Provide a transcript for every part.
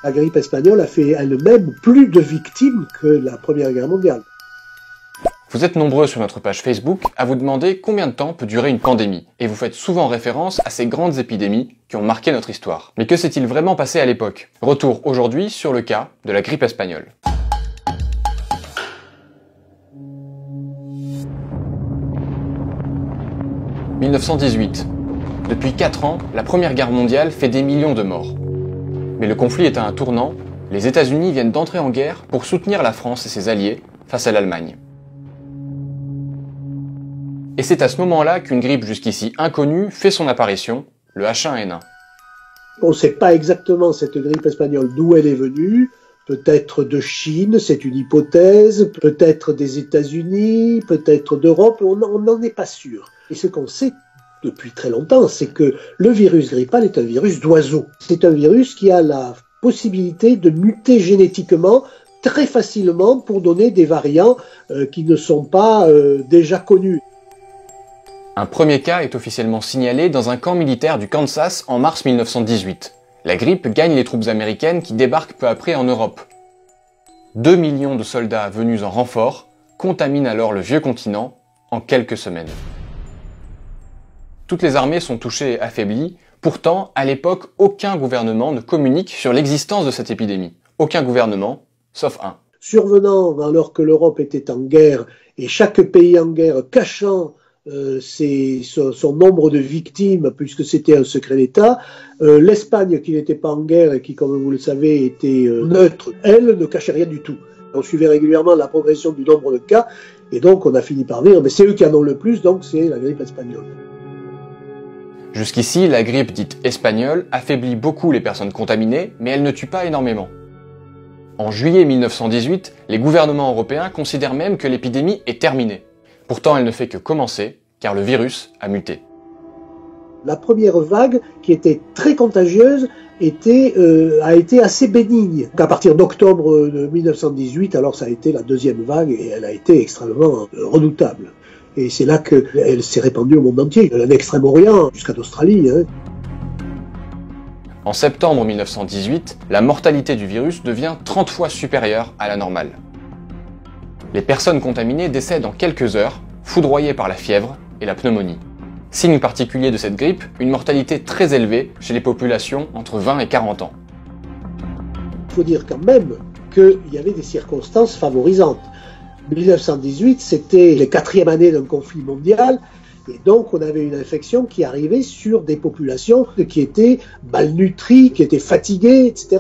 La grippe espagnole a fait elle-même plus de victimes que la Première Guerre mondiale. Vous êtes nombreux sur notre page Facebook à vous demander combien de temps peut durer une pandémie, et vous faites souvent référence à ces grandes épidémies qui ont marqué notre histoire. Mais que s'est-il vraiment passé à l'époque? Retour aujourd'hui sur le cas de la grippe espagnole. « 1918. Depuis 4 ans, la Première Guerre mondiale fait des millions de morts. Mais le conflit est à un tournant, les États-Unis viennent d'entrer en guerre pour soutenir la France et ses alliés face à l'Allemagne. Et c'est à ce moment-là qu'une grippe jusqu'ici inconnue fait son apparition, le H1N1. On ne sait pas exactement cette grippe espagnole d'où elle est venue, peut-être de Chine, c'est une hypothèse, peut-être des États-Unis, peut-être d'Europe, on n'en est pas sûr. Et ce qu'on sait depuis très longtemps, c'est que le virus grippal est un virus d'oiseau. C'est un virus qui a la possibilité de muter génétiquement très facilement pour donner des variants qui ne sont pas déjà connus. Un premier cas est officiellement signalé dans un camp militaire du Kansas en mars 1918. La grippe gagne les troupes américaines qui débarquent peu après en Europe. 2 millions de soldats venus en renfort contaminent alors le vieux continent en quelques semaines. Toutes les armées sont touchées et affaiblies, pourtant, à l'époque, aucun gouvernement ne communique sur l'existence de cette épidémie. Aucun gouvernement, sauf un. Survenant alors que l'Europe était en guerre, et chaque pays en guerre cachant son nombre de victimes, puisque c'était un secret d'État, l'Espagne, qui n'était pas en guerre et qui, comme vous le savez, était neutre, elle ne cachait rien du tout. On suivait régulièrement la progression du nombre de cas, et donc on a fini par dire, mais c'est eux qui en ont le plus, donc c'est la grippe espagnole. Jusqu'ici, la grippe dite espagnole affaiblit beaucoup les personnes contaminées, mais elle ne tue pas énormément. En juillet 1918, les gouvernements européens considèrent même que l'épidémie est terminée. Pourtant, elle ne fait que commencer, car le virus a muté. La première vague, qui était très contagieuse, a été assez bénigne. À partir d'octobre 1918, alors ça a été la deuxième vague, et elle a été extrêmement redoutable. Et c'est là qu'elle s'est répandue au monde entier, de l'Extrême-Orient jusqu'à l'Australie. En septembre 1918, la mortalité du virus devient 30 fois supérieure à la normale. Les personnes contaminées décèdent en quelques heures, foudroyées par la fièvre et la pneumonie. Signe particulier de cette grippe, une mortalité très élevée chez les populations entre 20 et 40 ans. Il faut dire quand même qu'il y avait des circonstances favorisantes. 1918, c'était la 4e année d'un conflit mondial, et donc on avait une infection qui arrivait sur des populations qui étaient malnutries, qui étaient fatiguées, etc.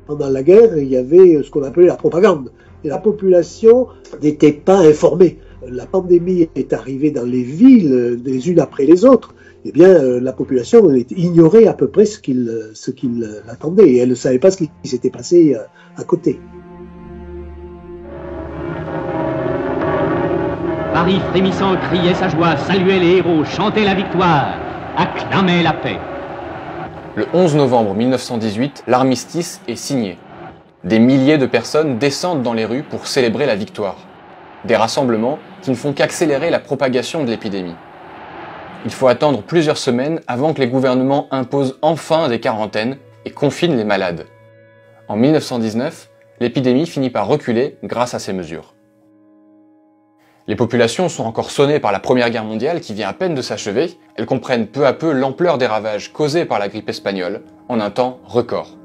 Pendant la guerre, il y avait ce qu'on appelait la propagande, et la population n'était pas informée. La pandémie est arrivée dans les villes, les unes après les autres, eh bien la population ignorait à peu près ce qu'il attendait, et elle ne savait pas ce qui s'était passé à côté. Paris frémissant criait sa joie, saluait les héros, chantait la victoire, acclamait la paix. Le 11 novembre 1918, l'armistice est signé. Des milliers de personnes descendent dans les rues pour célébrer la victoire. Des rassemblements qui ne font qu'accélérer la propagation de l'épidémie. Il faut attendre plusieurs semaines avant que les gouvernements imposent enfin des quarantaines et confinent les malades. En 1919, l'épidémie finit par reculer grâce à ces mesures. Les populations sont encore sonnées par la Première Guerre mondiale qui vient à peine de s'achever, elles comprennent peu à peu l'ampleur des ravages causés par la grippe espagnole en un temps record.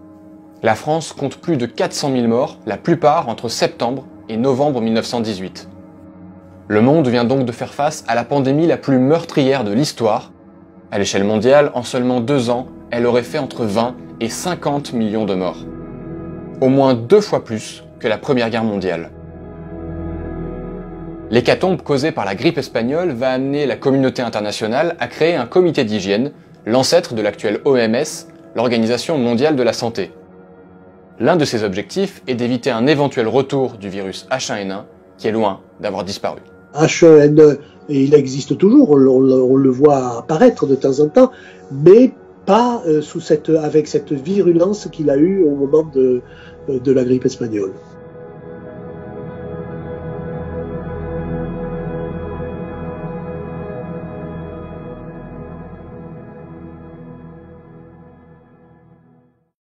La France compte plus de 400 000 morts, la plupart entre septembre et novembre 1918. Le monde vient donc de faire face à la pandémie la plus meurtrière de l'histoire. À l'échelle mondiale, en seulement 2 ans, elle aurait fait entre 20 et 50 millions de morts. Au moins 2 fois plus que la Première Guerre mondiale. L'hécatombe causée par la grippe espagnole va amener la communauté internationale à créer un comité d'hygiène, l'ancêtre de l'actuelle OMS, l'Organisation mondiale de la santé. L'un de ses objectifs est d'éviter un éventuel retour du virus H1N1 qui est loin d'avoir disparu. H1N1, il existe toujours, on le voit apparaître de temps en temps, mais pas avec cette virulence qu'il a eue au moment de la grippe espagnole.